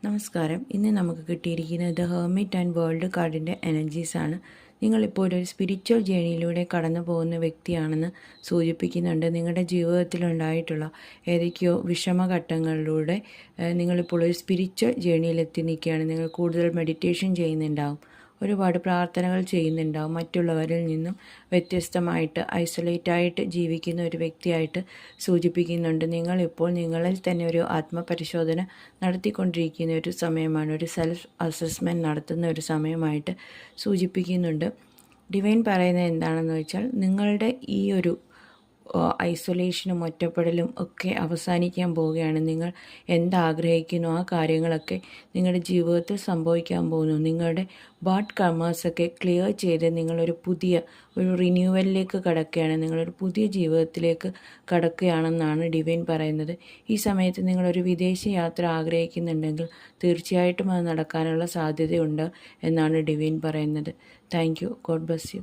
നമസ്കാരം. ഇന്ന് നമുക്ക് കിട്ടിയിരിക്കുന്നത് ദ ഹെർമിറ്റ് ആൻഡ് വേൾഡ് കാർഡിൻ്റെ എനർജീസാണ്. നിങ്ങളിപ്പോൾ ഒരു സ്പിരിച്വൽ ജേണിയിലൂടെ കടന്നു പോകുന്ന വ്യക്തിയാണെന്ന് സൂചിപ്പിക്കുന്നുണ്ട്. നിങ്ങളുടെ ജീവിതത്തിലുണ്ടായിട്ടുള്ള ഏതൊക്കെയോ വിഷമഘട്ടങ്ങളിലൂടെ നിങ്ങളിപ്പോൾ ഒരു സ്പിരിച്വൽ ജേണിയിലെത്തി നിൽക്കുകയാണ്. നിങ്ങൾ കൂടുതൽ മെഡിറ്റേഷൻ ചെയ്യുന്നുണ്ടാവും, ഒരുപാട് പ്രാർത്ഥനകൾ ചെയ്യുന്നുണ്ടാവും, മറ്റുള്ളവരിൽ നിന്നും വ്യത്യസ്തമായിട്ട് ഐസൊലേറ്റായിട്ട് ജീവിക്കുന്ന ഒരു വ്യക്തിയായിട്ട് സൂചിപ്പിക്കുന്നുണ്ട്. നിങ്ങളിപ്പോൾ നിങ്ങളിൽ തന്നെ ഒരു ആത്മപരിശോധന നടത്തിക്കൊണ്ടിരിക്കുന്ന ഒരു സമയമാണ്, ഒരു സെൽഫ് അസസ്മെൻറ്റ് നടത്തുന്ന ഒരു സമയമായിട്ട് സൂചിപ്പിക്കുന്നുണ്ട്. ഡിവൈൻ പറയുന്നത് എന്താണെന്ന് വെച്ചാൽ, നിങ്ങളുടെ ഈ ഒരു ഐസൊലേഷനും ഒറ്റപ്പെടലും ഒക്കെ അവസാനിക്കാൻ പോവുകയാണ്. നിങ്ങൾ എന്താഗ്രഹിക്കുന്നു ആ കാര്യങ്ങളൊക്കെ നിങ്ങളുടെ ജീവിതത്തിൽ സംഭവിക്കാൻ പോകുന്നു. നിങ്ങളുടെ ബാഡ് കർമാസൊക്കെ ക്ലിയർ ചെയ്ത് നിങ്ങളൊരു പുതിയ ഒരു റിന്യൂവലിലേക്ക് കടക്കുകയാണ്. നിങ്ങളൊരു പുതിയ ജീവിതത്തിലേക്ക് കടക്കുകയാണെന്നാണ് ഡിവൈൻ പറയുന്നത്. ഈ സമയത്ത് നിങ്ങളൊരു വിദേശ യാത്ര ആഗ്രഹിക്കുന്നുണ്ടെങ്കിൽ തീർച്ചയായിട്ടും അത് നടക്കാനുള്ള സാധ്യതയുണ്ട് എന്നാണ് ഡിവൈൻ പറയുന്നത്. Thank you. God bless you.